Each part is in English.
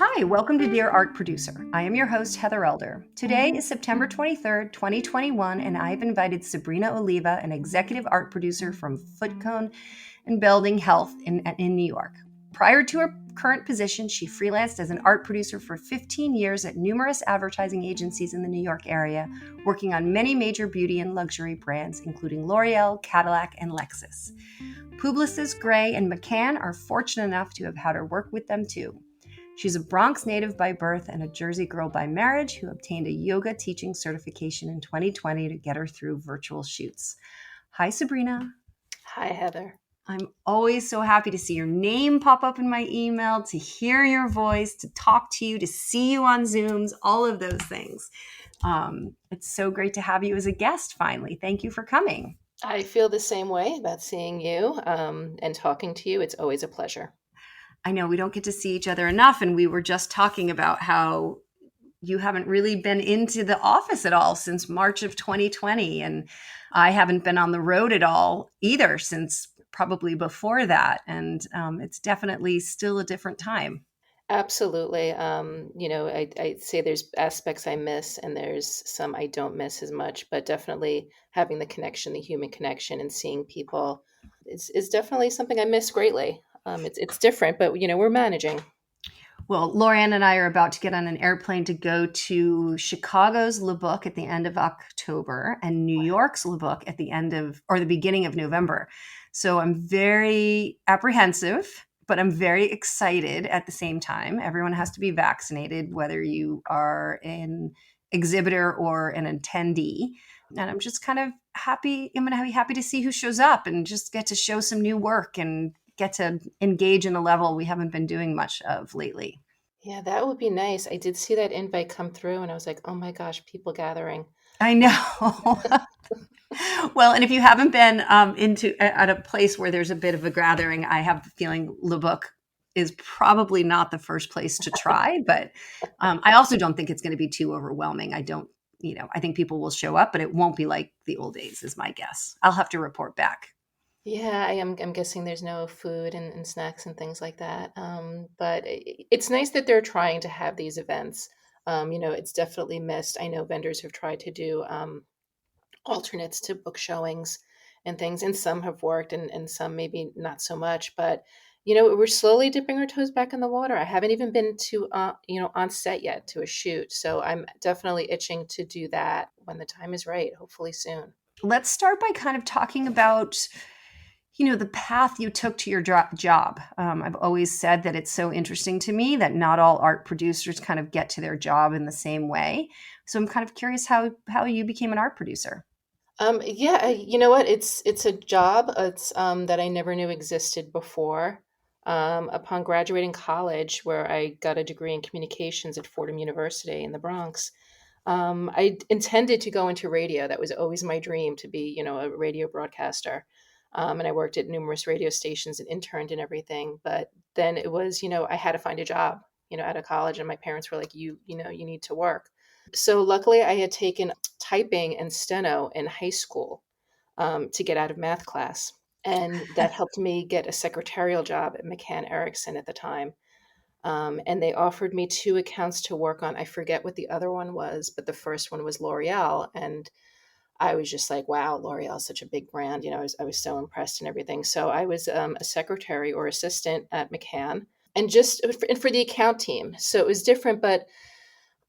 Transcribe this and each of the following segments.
Hi, welcome to Dear Art Producer. I am your host, Heather Elder. Today is September 23rd, 2021, and I've invited Sabrina Oliva, an executive art producer from Footcone and Building Health in New York. Prior to her current position, she freelanced as an art producer for 15 years at numerous advertising agencies in the New York area, working on many major beauty and luxury brands, including Loreal, Cadillac, and Lexus. Publicis, Gray, and McCann are fortunate enough to have had her work with them too. She's a Bronx native by birth and a Jersey girl by marriage who obtained a yoga teaching certification in 2020 to get her through virtual shoots. Hi, Sabrina. Hi, Heather. I'm always so happy to see your name pop up in my email, to hear your voice, to talk to you, to see you on Zooms, all of those things. It's so great to have you as a guest finally. Thank you for coming. I feel the same way about seeing you and talking to you. It's always a pleasure. I know we don't get to see each other enough, and we were just talking about how you haven't really been into the office at all since March of 2020, and I haven't been on the road at all either since probably before that, and it's definitely still a different time. Absolutely. I'd say there's aspects I miss and there's some I don't miss as much, but definitely having the connection, the human connection and seeing people is definitely something I miss greatly. It's different, but we're managing. Well, Lorianne and I are about to get on an airplane to go to Chicago's Le Book at the end of October and New York's Le Book at the end of, or the beginning of November. So I'm very apprehensive, but I'm very excited at the same time. Everyone has to be vaccinated, whether you are an exhibitor or an attendee. And I'm just kind of happy. I'm going to be happy to see who shows up and just get to show some new work and get to engage in a level we haven't been doing much of lately. Yeah, that would be nice. I did see that invite come through and I was like, oh my gosh, people gathering. I know. Well, and if you haven't been at a place where there's a bit of a gathering, I have the feeling Le Book is probably not the first place to try, but I also don't think it's going to be too overwhelming. I think people will show up, but it won't be like the old days is my guess. I'll have to report back. Yeah, I'm guessing there's no food and snacks and things like that. But it's nice that they're trying to have these events. It's definitely missed. I know vendors have tried to do alternates to book showings and things, and some have worked and some maybe not so much. But, we're slowly dipping our toes back in the water. I haven't even been to, on set yet to a shoot. So I'm definitely itching to do that when the time is right, hopefully soon. Let's start by kind of talking about the path you took to your job. I've always said that it's so interesting to me that not all art producers kind of get to their job in the same way. So I'm kind of curious how you became an art producer. Yeah, you know what? It's a job that I never knew existed before. Upon graduating college, where I got a degree in communications at Fordham University in the Bronx, I intended to go into radio. That was always my dream to be, a radio broadcaster. And I worked at numerous radio stations and interned and everything. But then it was, I had to find a job, out of college, and my parents were like, you need to work. So luckily, I had taken typing and steno in high school to get out of math class. And that helped me get a secretarial job at McCann Erickson at the time. And they offered me two accounts to work on. I forget what the other one was, but the first one was L'Oreal. And I was just like, wow, L'Oreal is such a big brand. I was so impressed and everything. So I was a secretary or assistant at McCann and just for the account team. So it was different, but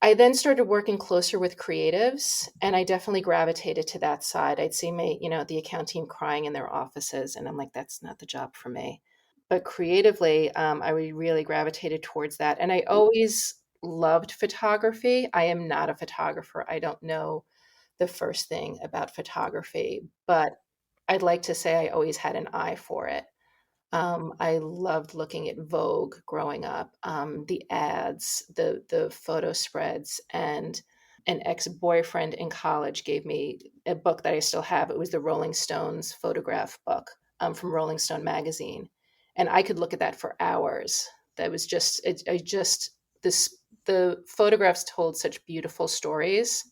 I then started working closer with creatives, and I definitely gravitated to that side. I'd see the account team crying in their offices, and I'm like, that's not the job for me. But creatively, I really gravitated towards that. And I always loved photography. I am not a photographer. I don't know the first thing about photography, but I'd like to say I always had an eye for it. I loved looking at Vogue growing up, the ads, the photo spreads, and an ex-boyfriend in college gave me a book that I still have. It was the Rolling Stones photograph book from Rolling Stone magazine, and I could look at that for hours. That was just, I just this the photographs told such beautiful stories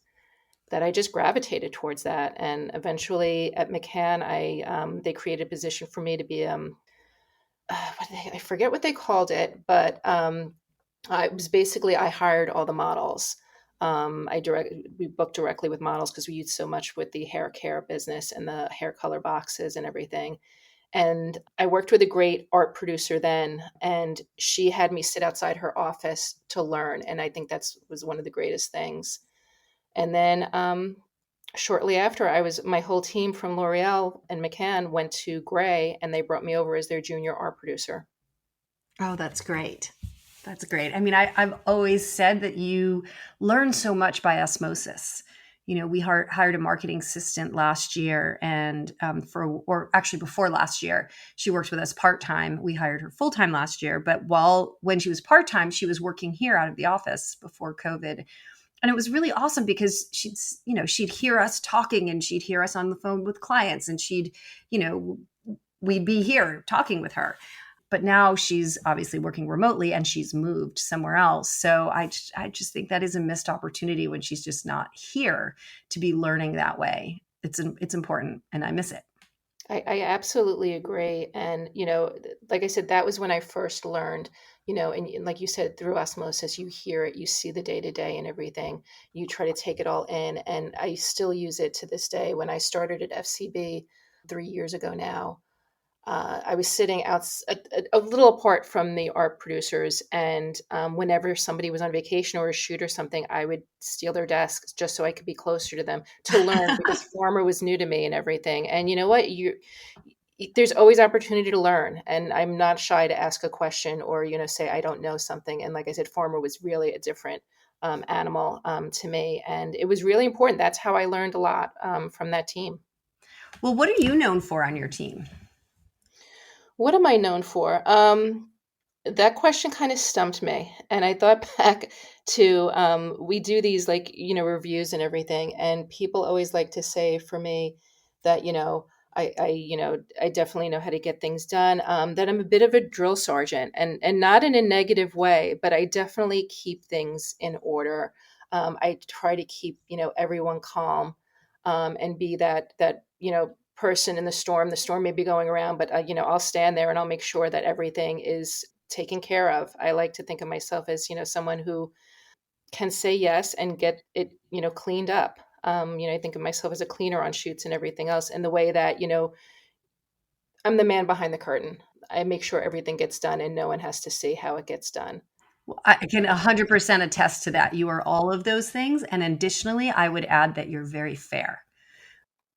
that I just gravitated towards that. And eventually at McCann, they created a position for me to be I forget what they called it, but I hired all the models. We booked directly with models because we used so much with the hair care business and the hair color boxes and everything. And I worked with a great art producer then, and she had me sit outside her office to learn. And I think that's was one of the greatest things. And then shortly after, my whole team from L'Oreal and McCann went to Gray, and they brought me over as their junior art producer. Oh, that's great. That's great. I mean, I've always said that you learn so much by osmosis. We hired a marketing assistant last year, and or actually before last year, she worked with us part time. We hired her full time last year, but when she was part time, she was working here out of the office before COVID, and it was really awesome because she'd hear us talking, and she'd hear us on the phone with clients, and you know, we'd be here talking with her. But now she's obviously working remotely and she's moved somewhere else. So I just think that is a missed opportunity when she's just not here to be learning that way. It's important, and I miss it. I absolutely agree. And, like I said, that was when I first learned, and like you said, through osmosis, you hear it, you see the day to day and everything. You try to take it all in. And I still use it to this day. When I started at FCB 3 years ago now, I was sitting out a little apart from the art producers, and whenever somebody was on vacation or a shoot or something, I would steal their desks just so I could be closer to them to learn because Pharma was new to me and everything. And you know what? There's always opportunity to learn, and I'm not shy to ask a question or say I don't know something. And like I said, Pharma was really a different animal to me, and it was really important. That's how I learned a lot from that team. Well, what are you known for on your team? What am I known for? That question kind of stumped me, and I thought back to we do these reviews and everything, and people always like to say for me that I definitely know how to get things done. That I'm a bit of a drill sergeant, and not in a negative way, but I definitely keep things in order. I try to keep everyone calm, and be that person in the storm. The storm may be going around, but I'll stand there and I'll make sure that everything is taken care of. I like to think of myself as someone who can say yes and get it cleaned up. I think of myself as a cleaner on shoots and everything else. And the way that I'm the man behind the curtain. I make sure everything gets done, and no one has to see how it gets done. Well, I can 100% attest to that. You are all of those things. And additionally, I would add that you're very fair.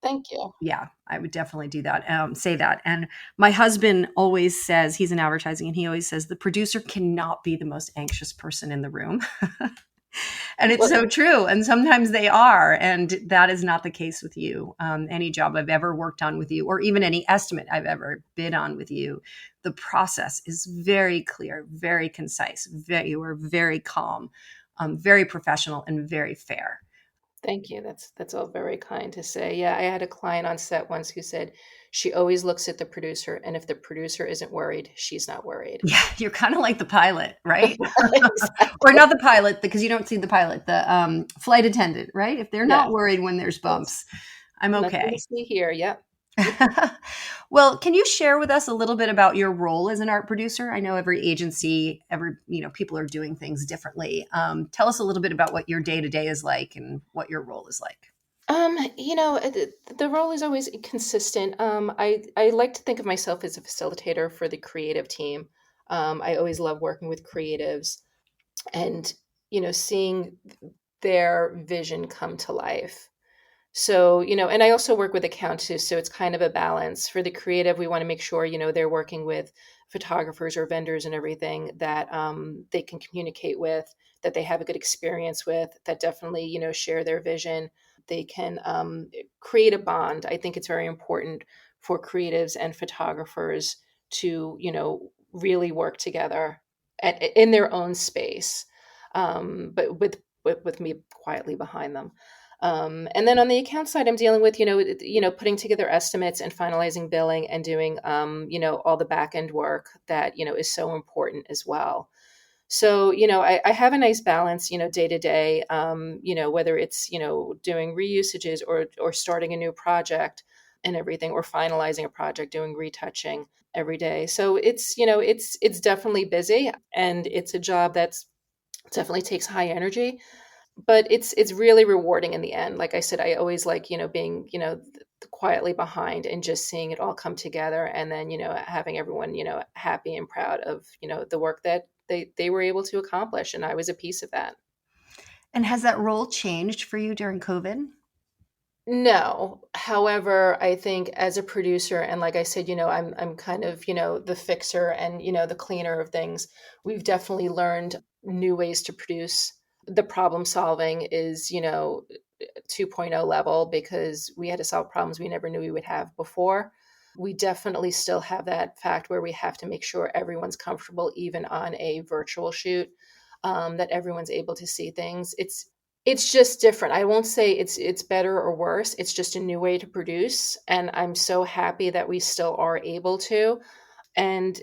Thank you. Yeah, I would definitely do that. Say that. And my husband always says, he's in advertising, and he always says the producer cannot be the most anxious person in the room. And it's Well, so true. And sometimes they are. And that is not the case with you. Any job I've ever worked on with you, or even any estimate I've ever bid on with you, the process is very clear, very concise. You are very calm, very professional, and very fair. thank you. That's all very kind to say. Yeah, I had a client on set once who said she always looks at the producer, and if the producer isn't worried, she's not worried. Yeah, you're kind of like the pilot, right? Or Exactly. not the pilot, because you don't see the pilot, the flight attendant, right? If they're not Yes, worried when there's yes. bumps, I'm Nothing to okay. see here. Yep. Well, can you share with us a little bit about your role as an art producer? I know every agency, people are doing things differently. Tell us a little bit about what your day to day is like and what your role is like. The role is always consistent. I like to think of myself as a facilitator for the creative team. I always love working with creatives and seeing their vision come to life. So, and I also work with accounts too, so it's kind of a balance. For the creative, we want to make sure, they're working with photographers or vendors and everything that they can communicate with, that they have a good experience with, that definitely, share their vision. They can create a bond. I think it's very important for creatives and photographers to, really work together in their own space, but with me quietly behind them. And then on the account side, I'm dealing with, putting together estimates and finalizing billing and doing, all the back end work that, is so important as well. So, I have a nice balance, day to day, whether it's, doing reusages or starting a new project and everything, or finalizing a project, doing retouching every day. So it's, it's definitely busy, and it's a job that's It definitely takes high energy, but it's really rewarding in the end. Like I said, I always like, being, quietly behind and just seeing it all come together, and then, having everyone, happy and proud of, the work that they were able to accomplish, and I was a piece of that. And has that role changed for you during COVID? No. However, I think as a producer, and like I said, I'm kind of, the fixer and, the cleaner of things. We've definitely learned new ways to produce. The problem solving is, 2.0 level, because we had to solve problems we never knew we would have before. We definitely still have that fact where we have to make sure everyone's comfortable, even on a virtual shoot, that everyone's able to see things. It's just different. I won't say it's better or worse. It's just a new way to produce, and I'm so happy that we still are able to. And,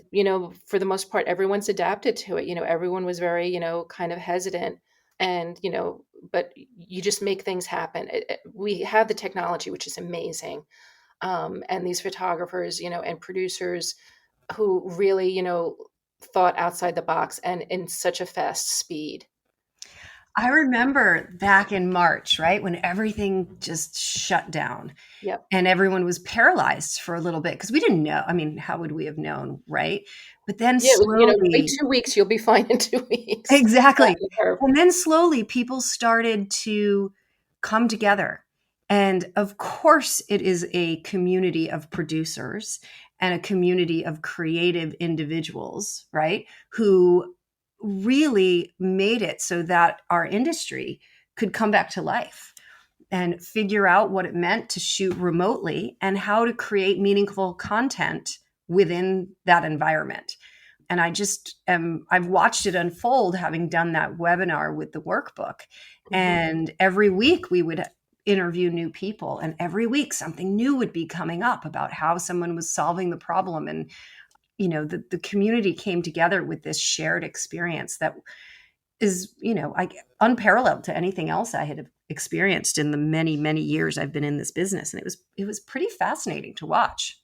for the most part, everyone's adapted to it. Everyone was very, kind of hesitant, and, but you just make things happen. We have the technology, which is amazing. And these photographers, and producers who really, thought outside the box and in such a fast speed. I remember back in March, right, when everything just shut down Yep. and everyone was paralyzed for a little bit because we didn't know. I mean, how would we have known, right? But then Yeah, it was, wait slowly, 2 weeks, you'll be fine in 2 weeks. exactly. Flatten the curve. And then slowly people started to come together. And of course, it is a community of producers and a community of creative individuals, right? Who really made it so that our industry could come back to life and figure out what it meant to shoot remotely and how to create meaningful content within that environment. And I've watched it unfold, having done that webinar with the workbook. Mhm. And every week we would interview new people, and every week something new would be coming up about how someone was solving the problem. And, the community came together with this shared experience that is, unparalleled to anything else I had experienced in the many, many years I've been in this business. And it was pretty fascinating to watch.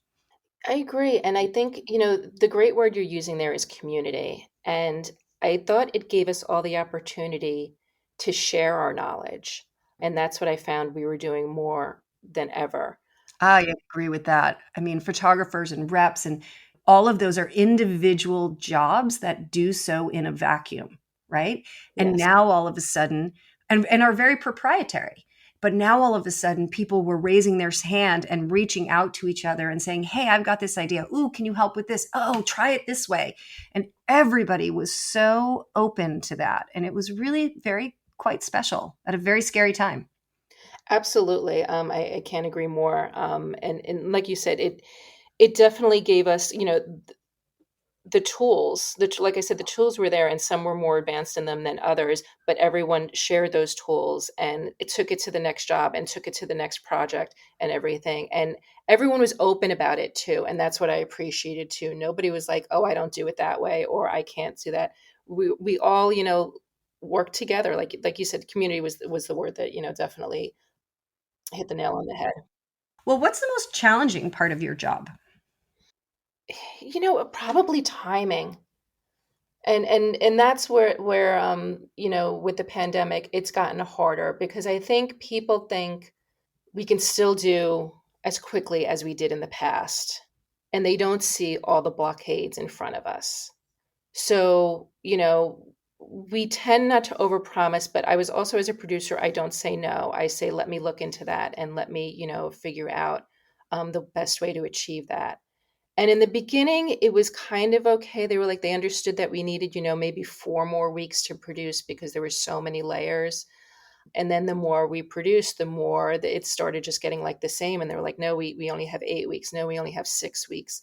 I agree, and I think, the great word you're using there is community, and I thought it gave us all the opportunity to share our knowledge, and that's what I found we were doing more than ever. I agree with that. I mean, photographers and reps and all of those are individual jobs that do so in a vacuum, right? And Yes. now all of a sudden, and are very proprietary. But now all of a sudden, people were raising their hand and reaching out to each other and saying, "Hey, I've got this idea. Ooh, can you help with this? Oh, try it this way." And everybody was so open to that. And it was really very quite special at a very scary time. Absolutely, I can't agree more, and like you said, it definitely gave us, the tools, like I said, the tools were there, and some were more advanced in them than others, but everyone shared those tools, and it took it to the next job and took it to the next project and everything. And everyone was open about it too. And that's what I appreciated too. Nobody was like, oh, I don't do it that way, or I can't do that. We all, worked together. Like you said, community was the word that, definitely hit the nail on the head. Well, what's the most challenging part of your job? Probably timing. And that's where with the pandemic it's gotten harder, because I think people think we can still do as quickly as we did in the past, and they don't see all the blockades in front of us. So, we tend not to overpromise, but I was also, as a producer, I don't say no. I say, let me look into that and let me, figure out the best way to achieve that. And in the beginning, it was kind of okay. They were like, they understood that we needed, maybe 4 more weeks to produce because there were so many layers. And then the more we produced, the more it started just getting like the same. And they were like, no, we only have 8 weeks. No, we only have 6 weeks.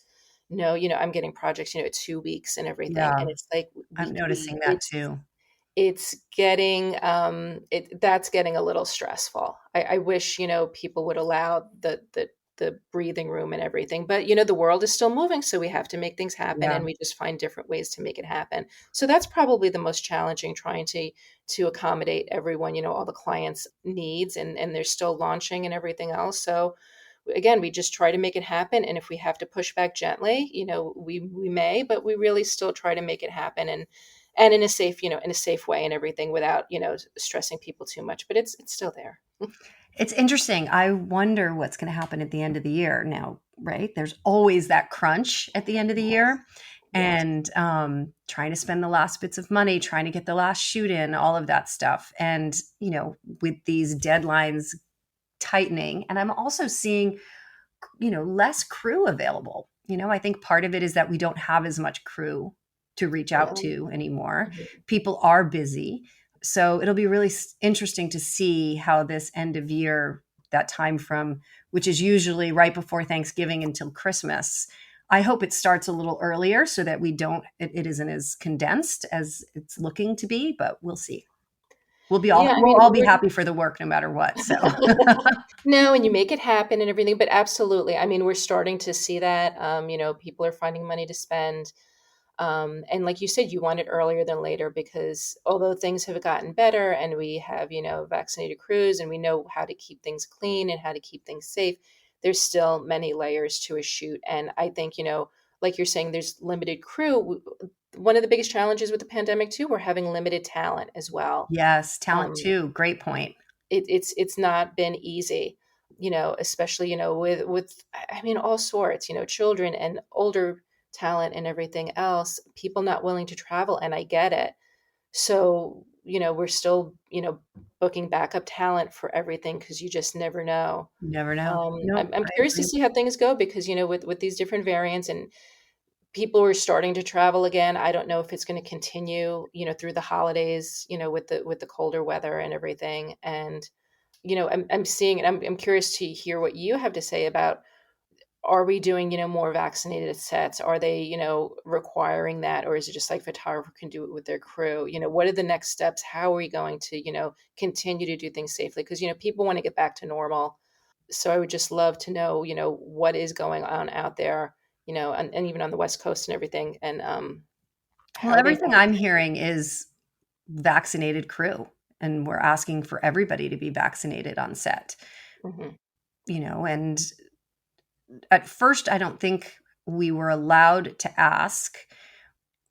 No, I'm getting projects, 2 weeks and everything. Yeah, And it's like I'm noticing that too. it's getting that's getting a little stressful. I wish, people would allow the breathing room and everything, but the world is still moving, so we have to make things happen, Yeah. and we just find different ways to make it happen. So that's probably the most challenging, trying to accommodate everyone, all the clients' needs, and they're still launching and everything else. So again, we just try to make it happen, and if we have to push back gently, we may, but we really still try to make it happen. and in a safe, in a safe way and everything without, stressing people too much. But it's still there. It's interesting. I wonder what's going to happen at the end of the year now, right? There's always that crunch at the end of the Yes. year, Yes. and trying to spend the last bits of money, trying to get the last shoot in, all of that stuff. And, with these deadlines tightening, and I'm also seeing, less crew available. I think part of it is that we don't have as much crew to reach out Yeah. to anymore. Mhm. People are busy. So it'll be really interesting to see how this end of year, that time from which is usually right before Thanksgiving until Christmas. I hope it starts a little earlier so that it isn't as condensed as it's looking to be, but we'll see. Yeah, I We'll mean, all be happy for the work no matter what. So no, and you make it happen and everything, but absolutely. I mean, we're starting to see that. People are finding money to spend. And like you said, you want it earlier than later because although things have gotten better and we have, vaccinated crews and we know how to keep things clean and how to keep things safe, there's still many layers to a shoot. And I think, like you're saying, there's limited crew. One of the biggest challenges with the pandemic too, we're having limited talent as well. yes, talent Um, too. Great point. it's not been easy, especially, with I mean, all sorts, children and older talent and everything else, people not willing to travel, and I get it. So, we're still, booking backup talent for everything because you just never know. You never know. Nope, I'm I curious to agree. see how things go because, with these different variants and people are starting to travel again. I don't know if it's going to continue, through the holidays, with the colder weather and everything. And I'm seeing, and I'm curious to hear what you have to say about, are we doing, more vaccinated sets? Are they, requiring that? Or is it just like photographer can do it with their crew? What are the next steps? How are we going to, continue to do things safely? Because, people want to get back to normal. So I would just love to know, what is going on out there, and even on the West Coast and everything. And Well, how are they everything I'm navigating? hearing is vaccinated crew, and we're asking for everybody to be vaccinated on set. Hmm. And at first, I don't think we were allowed to ask.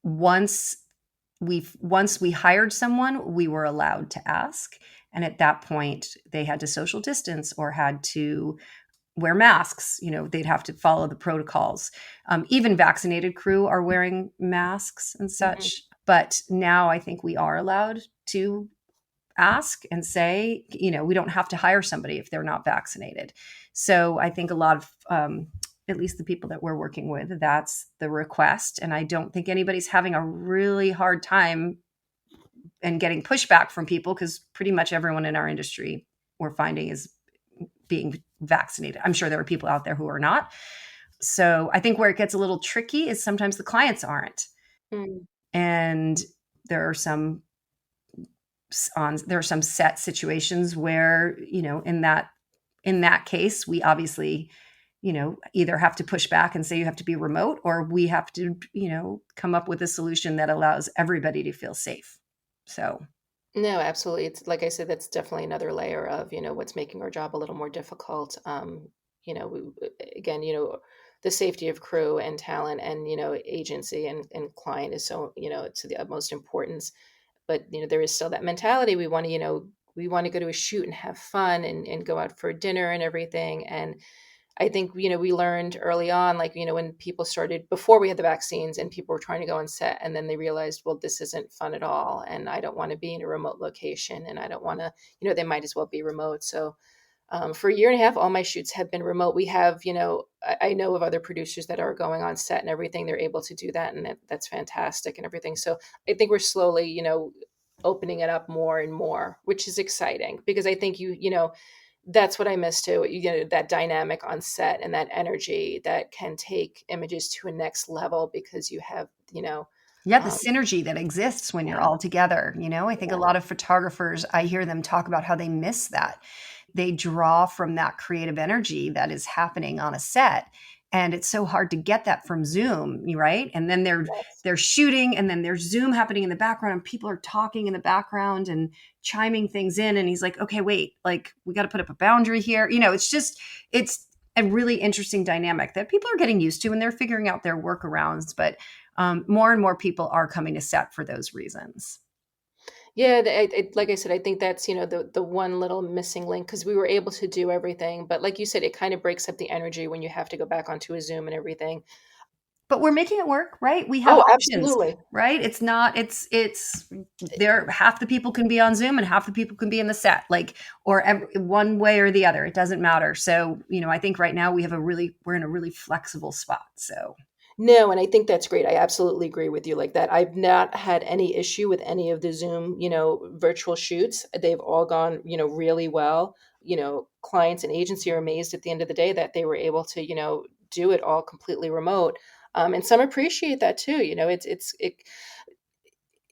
Once once we hired someone, we were allowed to ask, and at that point, they had to social distance or had to wear masks. They'd have to follow the protocols. Even vaccinated crew are wearing masks and Hmm. such. But now I think we are allowed to ask and say, we don't have to hire somebody if they're not vaccinated. So I think a lot of, at least the people that we're working with, that's the request. And I don't think anybody's having a really hard time and getting pushback from people because pretty much everyone in our industry we're finding is being vaccinated. I'm sure there are people out there who are not. So I think where it gets a little tricky is sometimes the clients aren't. Mm. And there are some there are some set situations where, in that case, we obviously, either have to push back and say you have to be remote, or we have to, come up with a solution that allows everybody to feel safe. So No, absolutely. It's like I said, that's definitely another layer of, what's making our job a little more difficult. Again, the safety of crew and talent and, agency and client is so, to the utmost importance. But, there is still that mentality. We want to go to a shoot and have fun and go out for dinner and everything. And I think, we learned early on, like, when people started before we had the vaccines and people were trying to go on set and then they realized, well, this isn't fun at all. And I don't want to be in a remote location and I don't want to, they might as well be remote. So for a year and a half, all my shoots have been remote. We have, I know of other producers that are going on set and everything. They're able to do that. And that's fantastic and everything. So I think we're slowly, opening it up more and more, which is exciting because I think that's what I miss too. That dynamic on set and that energy that can take images to a next level because you have, yeah, the um, synergy that exists when you're yeah, all together. I think a yeah, lot of photographers, I hear them talk about how they miss that. They draw from that creative energy that is happening on a set. And it's so hard to get that from Zoom, right? And then yes. they're shooting, and then there's Zoom happening in the background, and people are talking in the background and chiming things in. And he's like, okay, wait, like we got to put up a boundary here. It's a really interesting dynamic that people are getting used to and they're figuring out their workarounds. But more and more people are coming to set for those reasons. Yeah, like I said, I think that's, the one little missing link because we were able to do everything. But like you said, it kind of breaks up the energy when you have to go back onto a Zoom and everything. But we're making it work, right? We have Oh, options, absolutely. right? It's not, it's there. Half the people can be on Zoom and half the people can be in the set, like, or one way or the other. It doesn't matter. So, I think right now we're in a really flexible spot. So, No, and I think that's great. I absolutely agree with you like that. I've not had any issue with any of the Zoom, virtual shoots. They've all gone, really well. Clients and agency are amazed at the end of the day that they were able to, do it all completely remote. And some appreciate that too.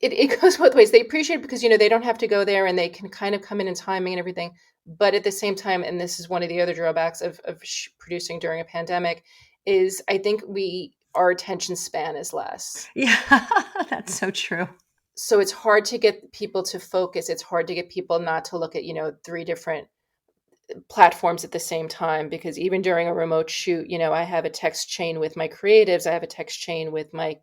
It goes both ways. They appreciate it because, they don't have to go there and they can kind of come in timing and everything. But at the same time, and this is one of the other drawbacks of producing during a pandemic, is I think our attention span is less. yeah, that's so true. So it's hard to get people to focus. It's hard to get people not to look at, three different platforms at the same time, because even during a remote shoot, I have a text chain with my creatives, I have a text chain with my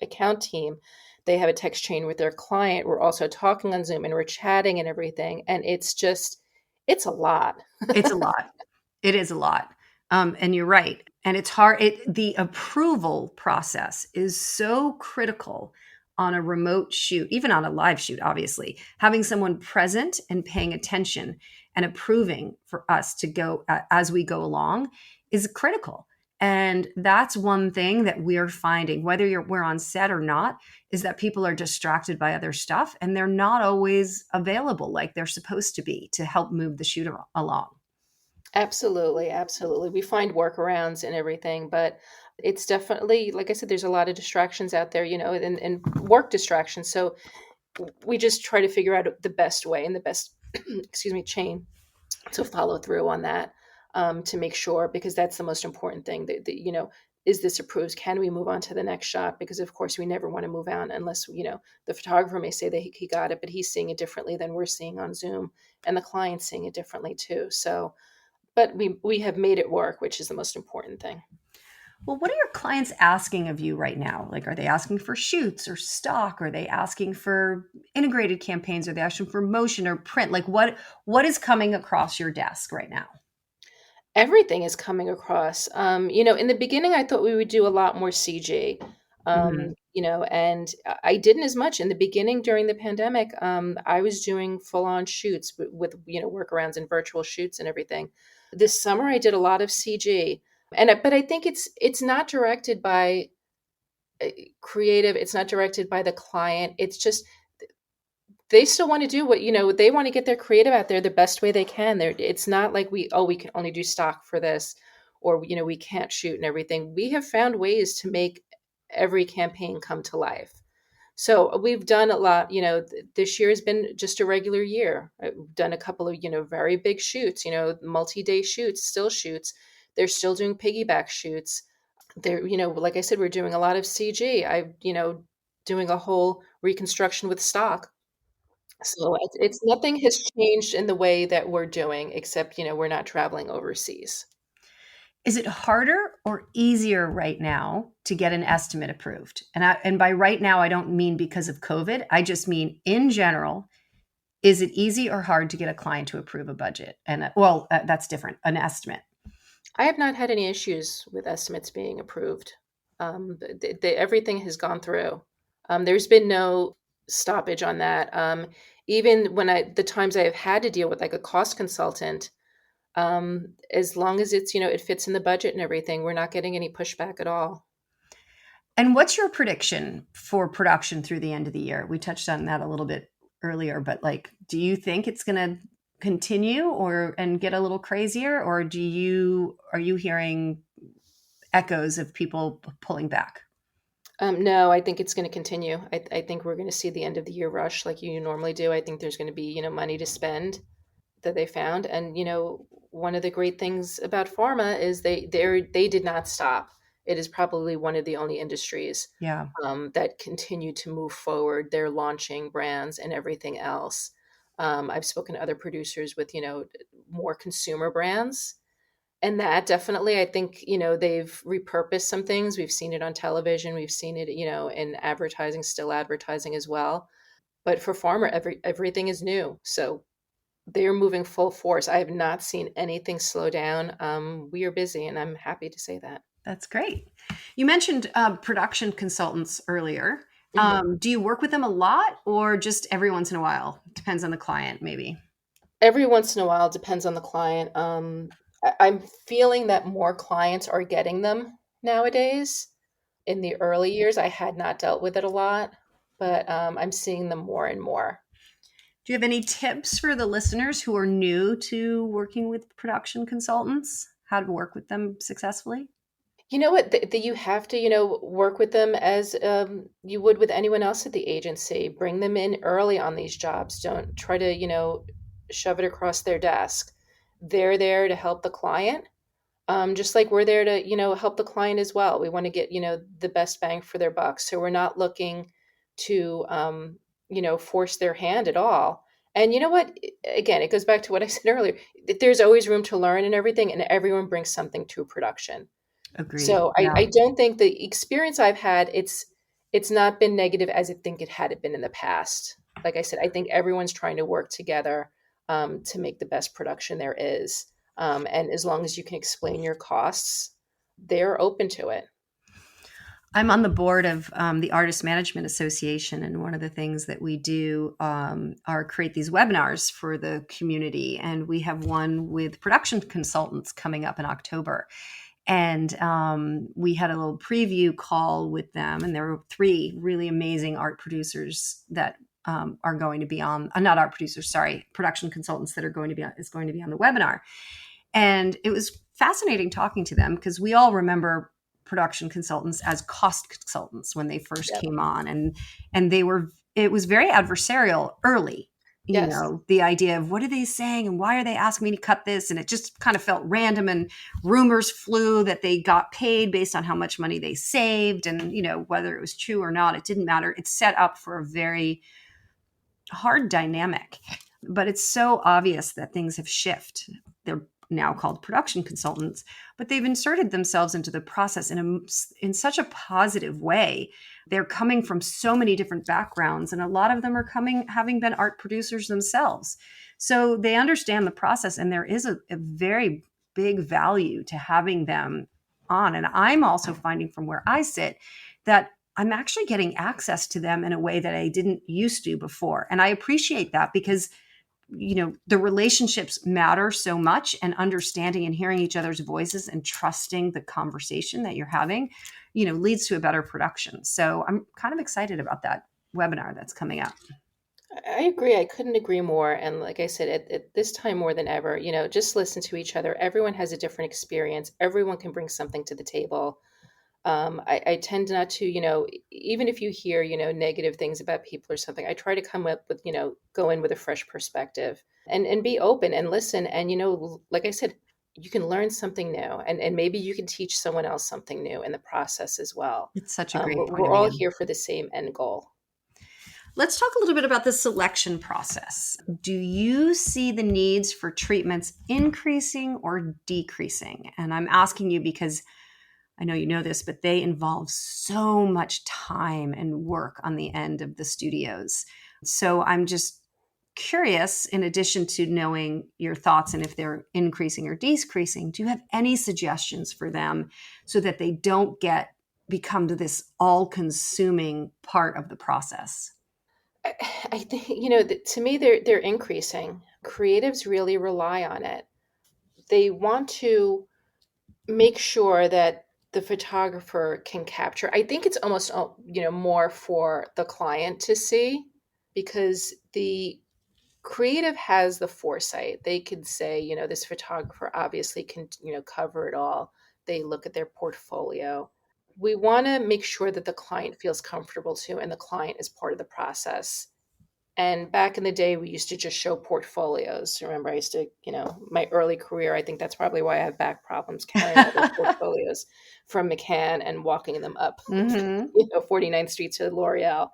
account team, they have a text chain with their client. We're also talking on Zoom and we're chatting and everything. And it's a lot. It's a lot. It is a lot. And you're right. And it's hard. The approval process is so critical on a remote shoot, even on a live shoot, obviously. Having someone present and paying attention and approving for us to go as we go along is critical. And that's one thing that we're finding, whether we're on set or not, is that people are distracted by other stuff and they're not always available like they're supposed to be to help move the shoot along. Absolutely, absolutely. We find workarounds and everything, but it's definitely, like I said, there's a lot of distractions out there, and work distractions. So we just try to figure out the best way and the best, excuse me, chain to follow through on that, to make sure, because that's the most important thing that, is this approved? Can we move on to the next shot? Because of course we never want to move on unless, the photographer may say that he got it, but he's seeing it differently than we're seeing on Zoom, and the client's seeing it differently too. So, but we have made it work, which is the most important thing. Well, what are your clients asking of you right now? Like, are they asking for shoots or stock? Are they asking for integrated campaigns? Are they asking for motion or print? Like, what is coming across your desk right now? Everything is coming across. In the beginning, I thought we would do a lot more CG, Mhm. and I didn't as much in the beginning during the pandemic. I was doing full on shoots with, workarounds and virtual shoots and everything. This summer, I did a lot of CG, but I think it's not directed by creative. It's not directed by the client. It's just they still want to do what, they want to get their creative out there the best way they can. It's not like we can only do stock for this, or, we can't shoot and everything. We have found ways to make every campaign come to life. So we've done a lot, this year has been just a regular year. I've done a couple of, very big shoots, multi-day shoots, still shoots. They're still doing piggyback shoots. They're, like I said, we're doing a lot of CG. Doing a whole reconstruction with stock. So it's nothing has changed in the way that we're doing, except, we're not traveling overseas. Is it harder or easier right now to get an estimate approved? And by right now, I don't mean because of COVID. I just mean in general. Is it easy or hard to get a client to approve a budget? And that's different. An estimate. I have not had any issues with estimates being approved. Everything has gone through. There's been no stoppage on that. Even the times I have had to deal with like a cost consultant, as long as it's, it fits in the budget and everything, we're not getting any pushback at all. And what's your prediction for production through the end of the year? We touched on that a little bit earlier, but like, do you think it's going to continue and get a little crazier, or are you hearing echoes of people pulling back? No, I think it's going to continue. I think we're going to see the end of the year rush like you normally do. I think there's going to be, money to spend that they found. And, one of the great things about pharma is they did not stop. It is probably one of the only industries, Yeah. that continue to move forward. They're launching brands and everything else. I've spoken to other producers with, more consumer brands, And that definitely, I think, they've repurposed some things. We've seen it on television. We've seen it, in advertising, still advertising as well. But for pharma, everything is new. So they are moving full force. I have not seen anything slow down. We are busy, and I'm happy to say that. That's great. You mentioned production consultants earlier. Mhm. Do you work with them a lot or just every once in a while? Depends on the client, maybe. Every once in a while, depends on the client. I'm feeling that more clients are getting them nowadays. In the early years, I had not dealt with it a lot, but I'm seeing them more and more. Do you have any tips for the listeners who are new to working with production consultants? How to work with them successfully? You know what? You have to, work with them as you would with anyone else at the agency. Bring them in early on these jobs. Don't try to, shove it across their desk. They're there to help the client, just like we're there to, help the client as well. We want to get, the best bang for their buck. So we're not looking to, force their hand at all. And you know what? Again, it goes back to what I said earlier. There's always room to learn and everything, and everyone brings something to a production. Agreed. So Yeah. I don't think the experience I've had, it's not been negative as I think it had been in the past. Like I said, I think everyone's trying to work together to make the best production there is. And as long as you can explain your costs, they're open to it. I'm on the board of the Artist Management Association, and one of the things that we do are create these webinars for the community. And we have one with production consultants coming up in October. And we had a little preview call with them, and there were three really amazing art producers that are going to be on, not art producers, sorry, production consultants that are going to be on the webinar. And it was fascinating talking to them because we all remember production consultants as cost consultants when they first Yep. came on, and it was very adversarial early. Yes. The idea of what are they saying and why are they asking me to cut this, and it just kind of felt random, and rumors flew that they got paid based on how much money they saved, and whether it was true or not, it didn't matter. It's set up for a very hard dynamic, but it's so obvious that things have shifted. They're now called production consultants, but they've inserted themselves into the process in such a positive way. They're coming from so many different backgrounds, and a lot of them are having been art producers themselves. So they understand the process, and there is a very big value to having them on. And I'm also finding from where I sit that I'm actually getting access to them in a way that I didn't used to before. And I appreciate that because the relationships matter so much, and understanding and hearing each other's voices and trusting the conversation that you're having, leads to a better production. So I'm kind of excited about that webinar that's coming up. I agree. I couldn't agree more. And like I said, at this time more than ever, just listen to each other. Everyone has a different experience. Everyone can bring something to the table. I tend not to, even if you hear, negative things about people or something, I try to come up with, go in with a fresh perspective and be open and listen. And, like I said, you can learn something new, and maybe you can teach someone else something new in the process as well. It's such a great point We're of all view. here for the same end goal. Let's talk a little bit about the selection process. Do you see the needs for treatments increasing or decreasing? And I'm asking you because I know you know this, but they involve so much time and work on the end of the studios. So I'm just curious, in addition to knowing your thoughts and if they're increasing or decreasing, do you have any suggestions for them so that they don't become to this all-consuming part of the process? I, I think, to me, they're increasing. Creatives really rely on it. They want to make sure that the photographer can capture. I think it's almost more for the client to see, because the creative has the foresight. They could say, this photographer obviously can, cover it all. They look at their portfolio. We want to make sure that the client feels comfortable too, and the client is part of the process. And back in the day, we used to just show portfolios. Remember, I used to, my early career, I think that's probably why I have back problems carrying all those portfolios from McCann and walking them up, Mm-hmm. 49th Street to Loreal.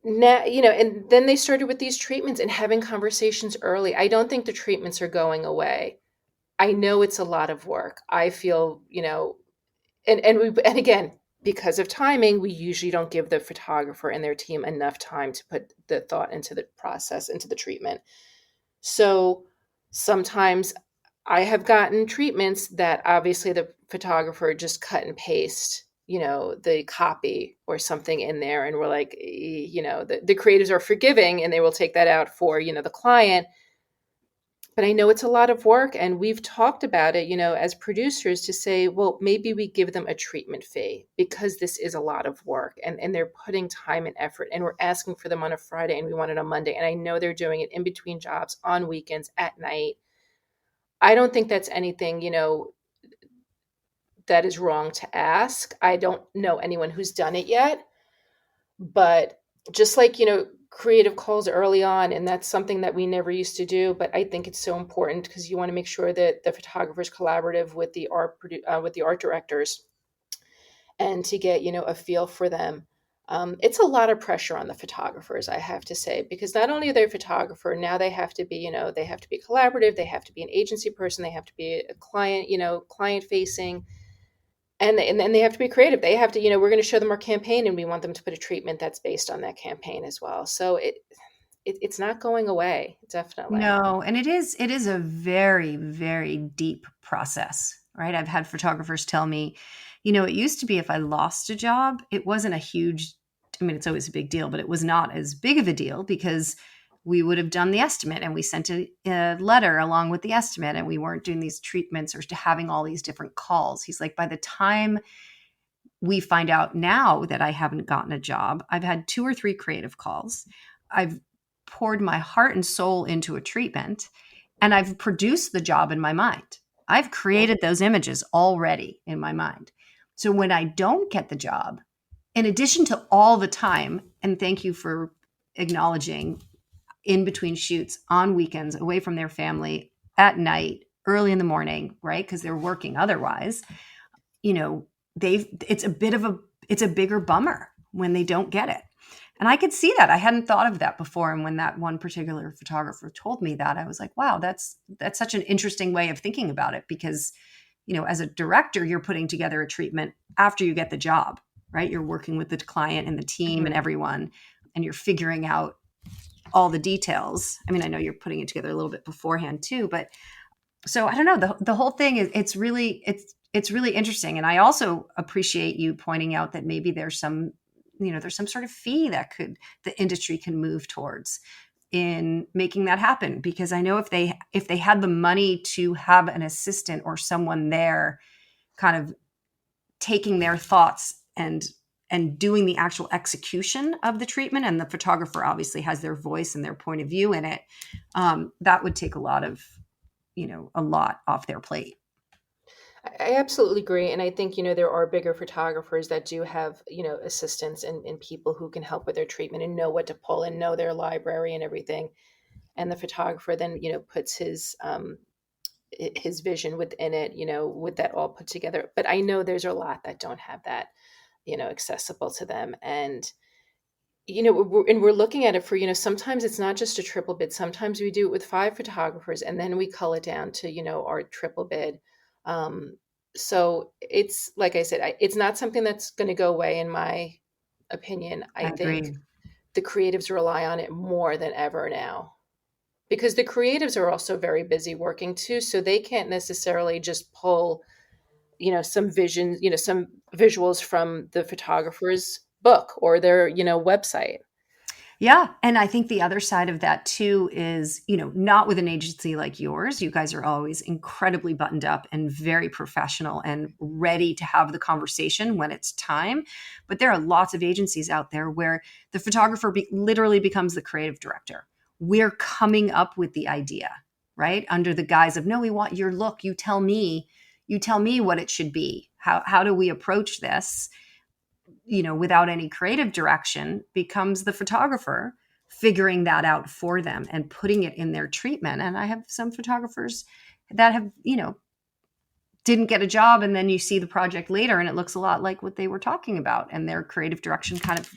Now, and then they started with these treatments and having conversations early. I don't think the treatments are going away. I know it's a lot of work. I feel, and again, because of timing, we usually don't give the photographer and their team enough time to put the thought into the process, into the treatment. So sometimes I have gotten treatments that obviously the photographer just cut and paste, the copy or something in there. And we're like, the creatives are forgiving and they will take that out for, the client. But I know it's a lot of work. And we've talked about it, as producers to say, well, maybe we give them a treatment fee because this is a lot of work and they're putting time and effort and we're asking for them on a Friday and we want it on Monday. And I know they're doing it in between jobs on weekends at night. I don't think that's anything, that is wrong to ask. I don't know anyone who's done it yet, but just like, creative calls early on, and that's something that we never used to do, but I think it's so important because you want to make sure that the photographer's collaborative with the with the art directors and to get, a feel for them. It's a lot of pressure on the photographers, I have to say, because not only are they a photographer, now they have to be, they have to be collaborative, they have to be an agency person, they have to be a client, client facing, and then they have to be creative. They have to, we're going to show them our campaign and we want them to put a treatment that's based on that campaign as well. So it's not going away, definitely. No, and it is a very, very deep process, right? I've had photographers tell me, it used to be if I lost a job, it wasn't a huge, I mean, it's always a big deal, but it was not as big of a deal because we would have done the estimate and we sent a letter along with the estimate and we weren't doing these treatments or having all these different calls. He's like, by the time we find out now that I haven't gotten a job, I've had 2 or 3 creative calls. I've poured my heart and soul into a treatment and I've produced the job in my mind. I've created those images already in my mind. So when I don't get the job, in addition to all the time, and thank you for acknowledging in between shoots on weekends, away from their family, at night, early in the morning, right? Because they're working otherwise, it's a bigger bummer when they don't get it. And I could see that. I hadn't thought of that before. And when that one particular photographer told me that, I was like, wow, that's such an interesting way of thinking about it because, as a director, you're putting together a treatment after you get the job, right? You're working with the client and the team and everyone, and you're figuring out all the details. I mean, I know you're putting it together a little bit beforehand too, but so I don't know, the whole thing is, it's really interesting. And I also appreciate you pointing out that maybe there's some sort of fee that the industry can move towards in making that happen. Because I know if they had the money to have an assistant or someone there kind of taking their thoughts and doing the actual execution of the treatment, and the photographer obviously has their voice and their point of view in it, that would take a lot off their plate. I absolutely agree. And I think, there are bigger photographers that do have, assistants and people who can help with their treatment and know what to pull and know their library and everything. And the photographer then, puts his vision within it, with that all put together. But I know there's a lot that don't have that, accessible to them. And, we're looking at it for, sometimes it's not just a triple bid. Sometimes we do it with 5 photographers and then we cull it down to, our triple bid. So it's, like I said, it's not something that's going to go away in my opinion. I think agree. the creatives rely on it more than ever now because the creatives are also very busy working too. So they can't necessarily just pull, some vision, some visuals from the photographer's book or their, website. Yeah. And I think the other side of that too is, not with an agency like yours. You guys are always incredibly buttoned up and very professional and ready to have the conversation when it's time. But there are lots of agencies out there where the photographer literally becomes the creative director. We're coming up with the idea, right? Under the guise of, no, we want your look. You tell me what it should be. How do we approach this? Without any creative direction, becomes the photographer figuring that out for them and putting it in their treatment. And I have some photographers that have, didn't get a job. And then you see the project later and it looks a lot like what they were talking about. And their creative direction kind of,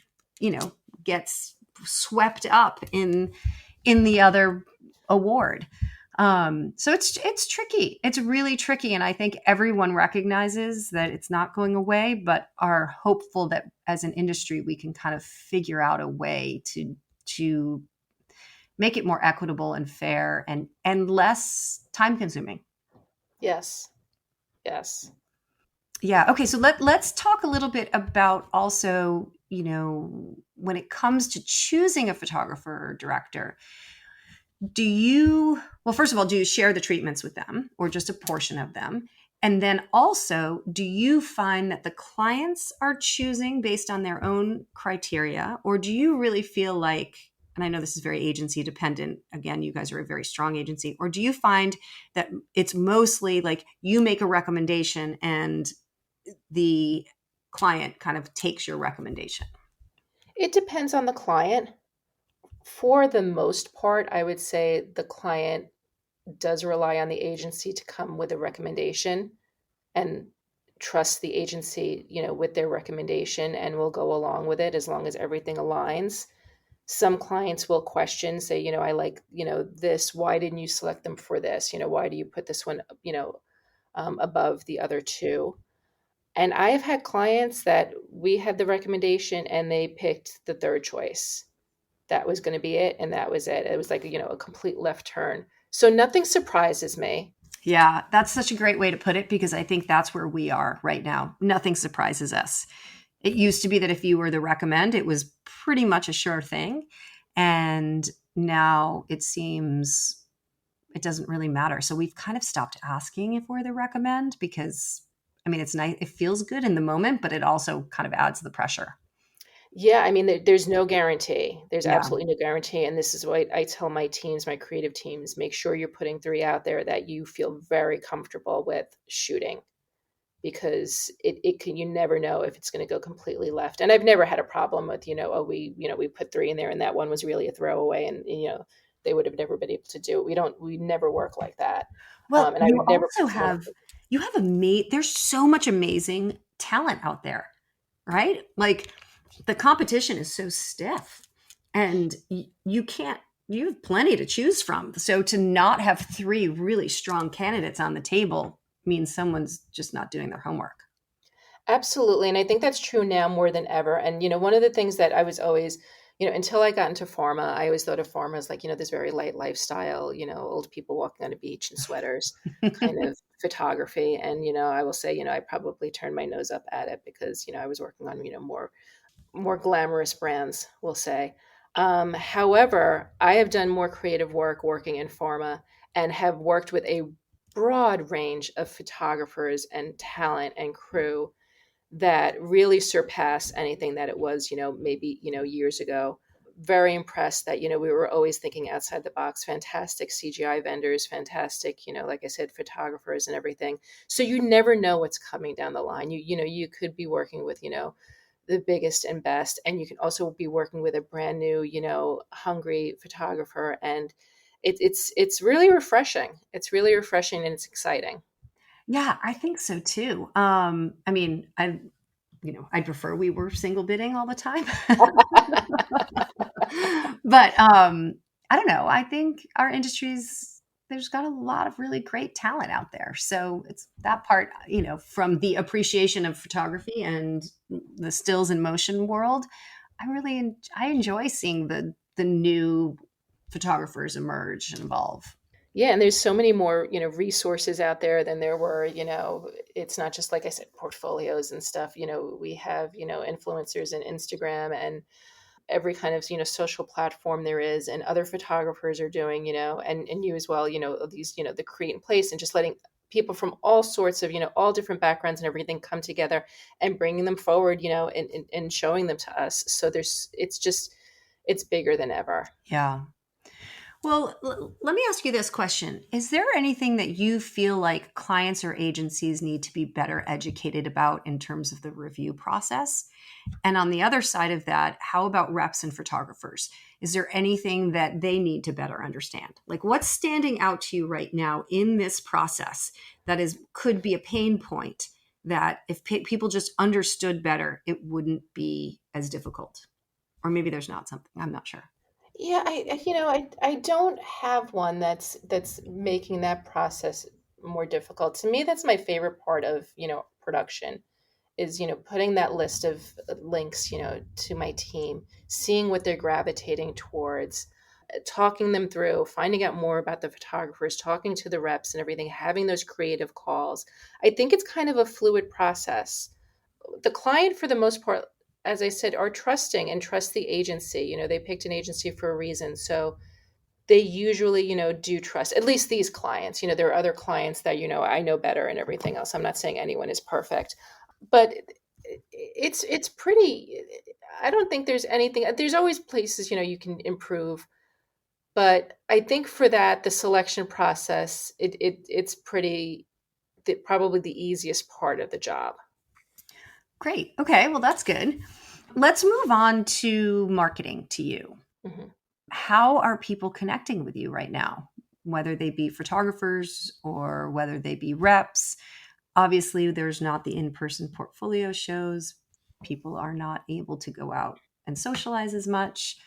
gets swept up in the other award. So it's tricky. It's really tricky. And I think everyone recognizes that it's not going away, but are hopeful that as an industry, we can kind of figure out a way to make it more equitable and fair and less time consuming. Yes. Yes. Yeah. Okay. So let's talk a little bit about also, when it comes to choosing a photographer or director, well, first of all, do you share the treatments with them or just a portion of them? And then also, do you find that the clients are choosing based on their own criteria, or do you really feel like, and I know this is very agency dependent, again, you guys are a very strong agency, or do you find that it's mostly like you make a recommendation and the client kind of takes your recommendation? It depends on the client. For the most part, I would say the client does rely on the agency to come with a recommendation and trust the agency, with their recommendation and will go along with it as long as everything aligns. Some clients will question, say, I like, this, why didn't you select them for this? Why do you put this one, above the other two? And I have had clients that we had the recommendation and they picked the third choice. That was going to be it. And that was it. It was like, a complete left turn. So nothing surprises me. Yeah, that's such a great way to put it because I think that's where we are right now. Nothing surprises us. It used to be that if you were the recommend, it was pretty much a sure thing. And now it seems it doesn't really matter. So we've kind of stopped asking if we're the recommend because, I mean, it's nice. It feels good in the moment, but it also kind of adds the pressure. Yeah, I mean, there's no guarantee. There's Yeah. absolutely no guarantee. And this is what I tell my teams, my creative teams, make sure you're putting three out there that you feel very comfortable with shooting because it can, you never know if it's going to go completely left. And I've never had a problem with, oh, we put three in there and that one was really a throwaway and, they would have never been able to do it. We never work like that. Well, And I would never put someone. you have there's so much amazing talent out there, right? Like the competition is so stiff and you have plenty to choose from. So to not have three really strong candidates on the table means someone's just not doing their homework. Absolutely. And I think that's true now more than ever. And, one of the things that I was always, until I got into pharma, I always thought of pharma as like, this very light lifestyle, old people walking on a beach in sweaters kind of photography. And, I will say, I probably turned my nose up at it because, I was working on, more glamorous brands, we'll say. However, I have done more creative work working in pharma and have worked with a broad range of photographers and talent and crew that really surpass anything that it was, maybe, years ago. Very impressed that, we were always thinking outside the box, fantastic CGI vendors, fantastic, like I said, photographers and everything. So you never know what's coming down the line. You could be working with, the biggest and best, and you can also be working with a brand new, hungry photographer. And it's really refreshing. It's really refreshing and it's exciting. Yeah, I think so too. I mean, I prefer we were single bidding all the time. But I don't know. I think our industry's there's got a lot of really great talent out there. So it's that part, from the appreciation of photography and the stills and motion world. I enjoy seeing the new photographers emerge and evolve. Yeah, and there's so many more, resources out there than there were, it's not just like I said, portfolios and stuff. We have, influencers and Instagram and every kind of, social platform there is and other photographers are doing, and you as well, these, the create in place and just letting people from all sorts of, all different backgrounds and everything come together and bringing them forward, and showing them to us. So it's bigger than ever. Yeah. Well, let me ask you this question. Is there anything that you feel like clients or agencies need to be better educated about in terms of the review process? And on the other side of that, how about reps and photographers? Is there anything that they need to better understand? Like what's standing out to you right now in this process that could be a pain point that if people just understood better, it wouldn't be as difficult? Or maybe there's not something, I'm not sure. Yeah, I don't have one that's making that process more difficult. To me, that's my favorite part of, production is, putting that list of links, to my team, seeing what they're gravitating towards, talking them through, finding out more about the photographers, talking to the reps and everything, having those creative calls. I think it's kind of a fluid process. The client, for the most part, as I said, are trusting and trust the agency. They picked an agency for a reason. So they usually, do trust at least these clients. There are other clients that, I know better and everything else. I'm not saying anyone is perfect, but it's pretty. I don't think there's anything. There's always places, you can improve, but I think for that, the selection process, it's pretty, probably the easiest part of the job. Great. Okay. Well, that's good. Let's move on to marketing to you. Mhm. How are people connecting with you right now, whether they be photographers or whether they be reps? Obviously, there's not the in person portfolio shows. People are not able to go out and socialize as much.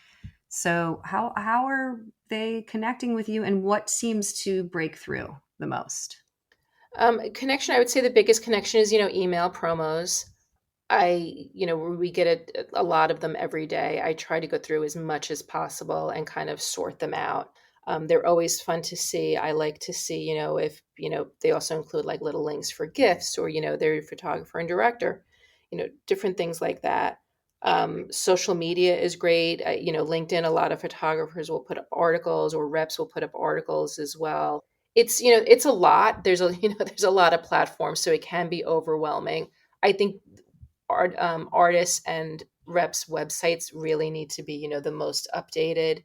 So, how are they connecting with you and what seems to break through the most? Connection, I would say the biggest connection is, email promos. We get a lot of them every day. I try to go through as much as possible and kind of sort them out. They're always fun to see. I like to see, if, they also include like little links for gifts or, their photographer and director, different things like that. Social media is great. LinkedIn, a lot of photographers will put up articles or reps will put up articles as well. It's a lot. There's a, there's a lot of platforms, so it can be overwhelming. I think artists and reps websites really need to be, the most updated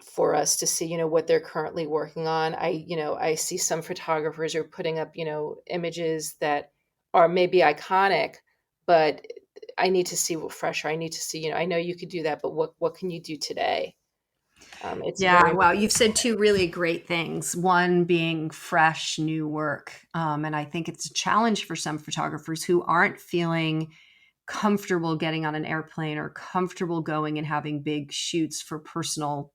for us to see, what they're currently working on. I see some photographers are putting up, images that are maybe iconic, but I need to see what fresher. I need to see, I know you could do that, but what can you do today? It's Yeah, very, well, you've said two really great things. One being fresh, new work. And I think it's a challenge for some photographers who aren't feeling comfortable getting on an airplane or comfortable going and having big shoots for personal,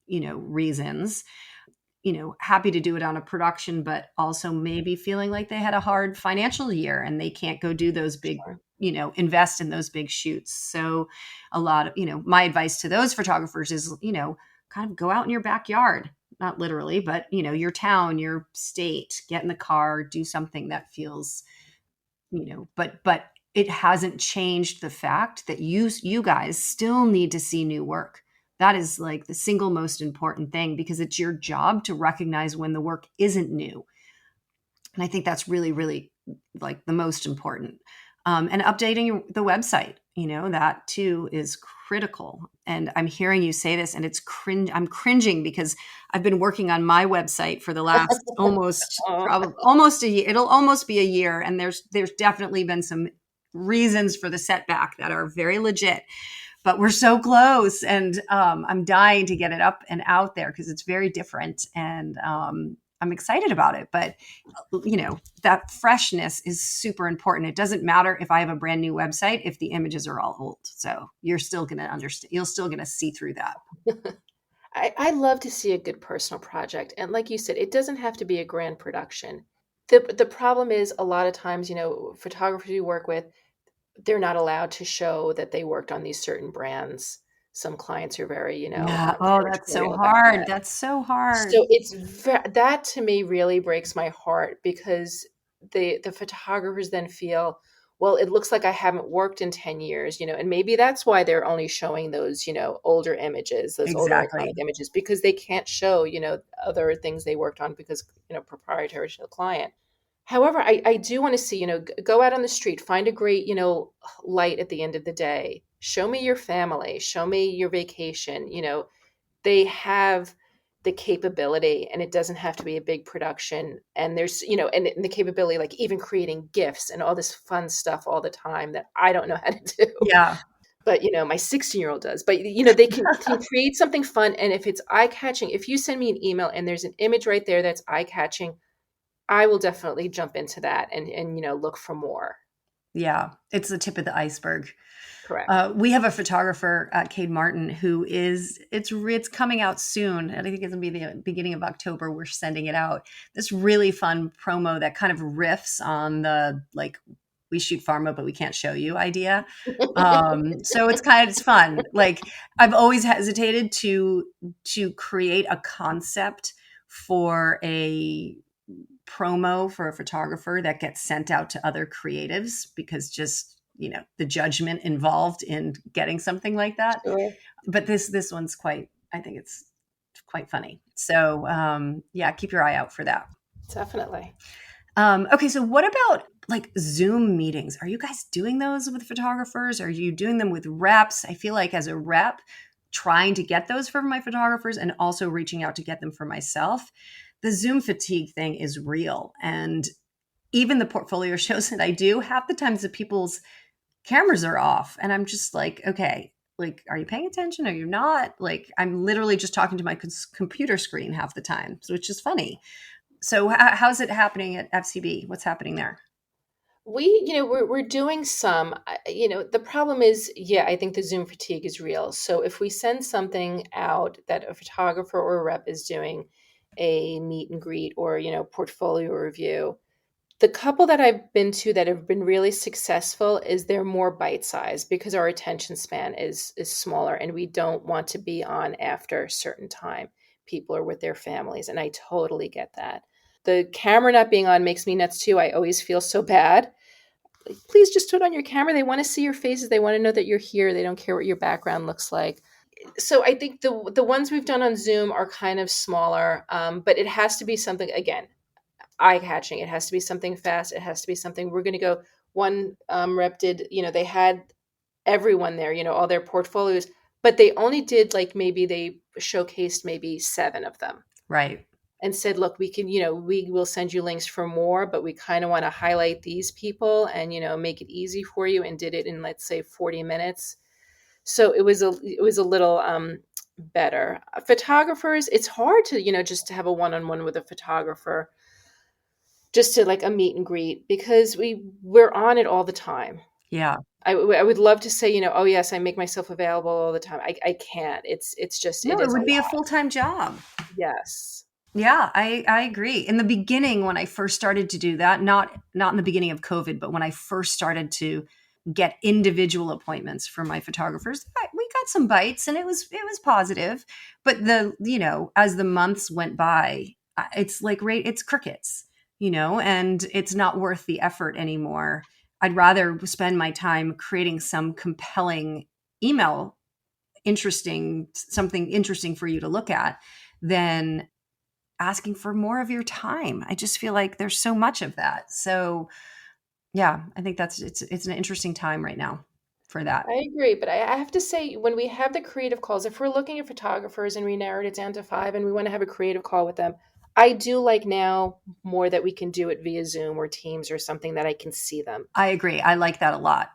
reasons. Happy to do it on a production, but also maybe feeling like they had a hard financial year and they can't go do those big, sure. invest in those big shoots. So a lot of, my advice to those photographers is, kind of go out in your backyard, not literally, but, your town, your state, get in the car, do something that feels, but it hasn't changed the fact that you guys still need to see new work. That is like the single most important thing because it's your job to recognize when the work isn't new. And I think that's really, really like the most important. And updating the website, that too is critical. And I'm hearing you say this and it's cringe. I'm cringing because I've been working on my website for the last Oh, probably almost a year. It'll almost be a year. And there's definitely been some reasons for the setback that are very legit, but we're so close. And I'm dying to get it up and out there because it's very different. And I'm excited about it. But that freshness is super important. It doesn't matter if I have a brand new website if the images are all old. So you're still going to understand. You're still going to see through that. I love to see a good personal project. And like you said, it doesn't have to be a grand production. The problem is a lot of times, photographers we work with, they're not allowed to show that they worked on these certain brands. Some clients are very, Yeah. Oh, that's so territorial about hard. that. That's so hard. So that to me really breaks my heart because the photographers then feel, well, it looks like I haven't worked in 10 years, and maybe that's why they're only showing those, older images, those older iconic Exactly. images, because they can't show, other things they worked on because, proprietary to the client. However, I do want to see, go out on the street, find a great, light at the end of the day. Show me your family, show me your vacation, they have the capability and it doesn't have to be a big production, and there's and the capability, like even creating gifts and all this fun stuff all the time that I don't know how to do, Yeah. but my 16-year-old does. But they can create something fun, and if it's eye-catching, if you send me an email and there's an image right there that's eye-catching, I will definitely jump into that and look for more. Yeah, it's the tip of the iceberg. Correct. We have a photographer, Cade Martin, who is it's coming out soon, and I think it's gonna be the beginning of October. We're sending it out. This really fun promo that kind of riffs on the like we shoot pharma, but we can't show you idea. So it's fun. Like I've always hesitated to create a concept for a promo for a photographer that gets sent out to other creatives because just the judgment involved in getting something like that. Sure. But this one's quite, I think it's quite funny. So yeah, keep your eye out for that. Definitely. Okay, so what about like Zoom meetings? Are you guys doing those with photographers? Are you doing them with reps? I feel like as a rep, trying to get those for my photographers and also reaching out to get them for myself, the Zoom fatigue thing is real. And even the portfolio shows that I do, half the times the people's cameras are off. And I'm just like, okay, like, are you paying attention? Are you not? Like, I'm literally just talking to my computer screen half the time, so it's just funny. So how's it happening at FCB? What's happening there? We're doing some, the problem is, yeah, I think the Zoom fatigue is real. So if we send something out that a photographer or a rep is doing a meet and greet or, portfolio review, the couple that I've been to that have been really successful is they're more bite-sized because our attention span is smaller and we don't want to be on after a certain time. People are with their families, and I totally get that. The camera not being on makes me nuts too. I always feel so bad. Like, please just turn on your camera. They want to see your faces. They want to know that you're here. They don't care what your background looks like. So I think the ones we've done on Zoom are kind of smaller, but it has to be something, again, eye-catching. It has to be something fast. It has to be something we're going to go. One rep did, they had everyone there, all their portfolios, but they only did like maybe they showcased maybe 7 of them. Right. And said, look, we can, we will send you links for more, but we kind of want to highlight these people and, make it easy for you, and did it in, let's say, 40 minutes. So it was a little better. Photographers, it's hard to, just to have a one-on-one with a photographer, just to like a meet and greet, because we're on it all the time. Yeah. I would love to say, oh yes, I make myself available all the time. I can't. It's just, No, it it is a would be a lot. full-time job. Yes. Yeah, I agree. In the beginning, when I first started to do that, not in the beginning of COVID, but when I first started to get individual appointments for my photographers, we got some bites, and it was positive. But as the months went by, it's like it's crickets, and it's not worth the effort anymore. I'd rather spend my time creating some compelling email, something interesting for you to look at, than asking for more of your time. I just feel like there's so much of that. So yeah, I think it's an interesting time right now for that. I agree, but I have to say, when we have the creative calls, if we're looking at photographers and we narrowed it down to 5 and we want to have a creative call with them, I do like now more that we can do it via Zoom or Teams or something that I can see them. I agree. I like that a lot.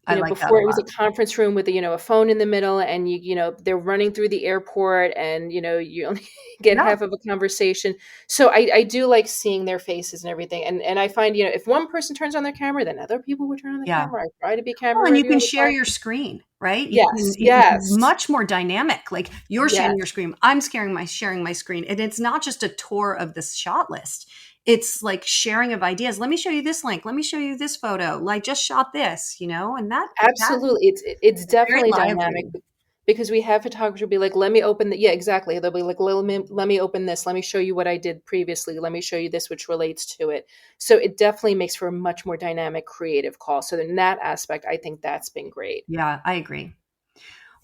I like that a Before it was lot. a conference room with a phone in the middle, and they're running through the airport, and you only get Yeah. half of a conversation. So I do like seeing their faces and everything, and I find if one person turns on their camera, then other people would turn on the Yeah. camera. I try to be Well, camera and you ready can all the share time. your screen, right? Yes, It's yes, much more dynamic. Like you're sharing your yes. screen, I'm sharing my screen, and it's not just a tour of the shot list. It's like sharing of ideas. Let me show you this link. Let me show you this photo. Like just shot this, and that Absolutely. It's is very definitely dynamic, lively. because we have photographers who be like, let me open the, yeah, exactly. They'll be like, let me open this. Let me show you what I did previously. Let me show you this, which relates to it. So it definitely makes for a much more dynamic, creative call. So in that aspect, I think that's been great. Yeah, I agree.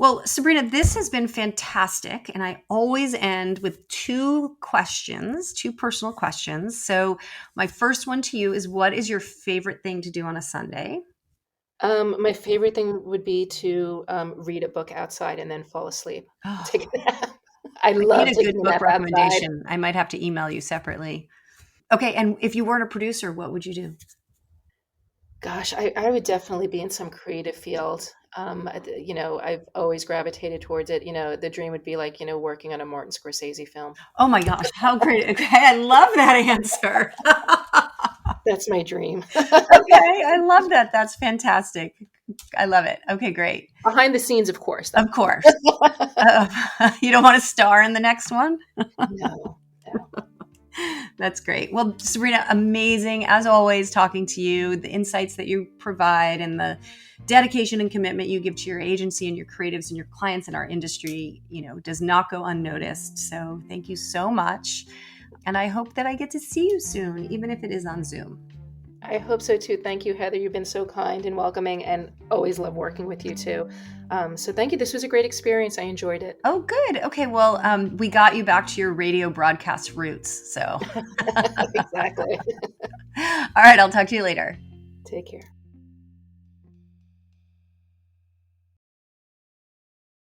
Well, Sabrina, this has been fantastic. And I always end with two personal questions. So, my first one to you is, what is your favorite thing to do on a Sunday? My favorite thing would be to read a book outside and then fall asleep. Oh, Take a nap. I I need love a good taking a book nap outside. recommendation. I might have to email you separately. Okay. And if you weren't a producer, what would you do? Gosh, I would definitely be in some creative field. I've always gravitated towards it. The dream would be like, working on a Martin Scorsese film. Oh my gosh, how great. Okay. I love that answer. That's my dream. Okay, I love that. That's fantastic. I love it. Okay, great. Behind the scenes, of course, though. Of course. You don't want to star in the next one? No. That's great. Well, Sabrina, amazing as always talking to you. The insights that you provide and the dedication and commitment you give to your agency and your creatives and your clients in our industry, does not go unnoticed. So thank you so much. And I hope that I get to see you soon, even if it is on Zoom. I hope so too. Thank you, Heather. You've been so kind and welcoming, and always love working with you too. So thank you. This was a great experience. I enjoyed it. Oh, good. Okay. Well, we got you back to your radio broadcast roots. So Exactly. all right. I'll talk to you later. Take care.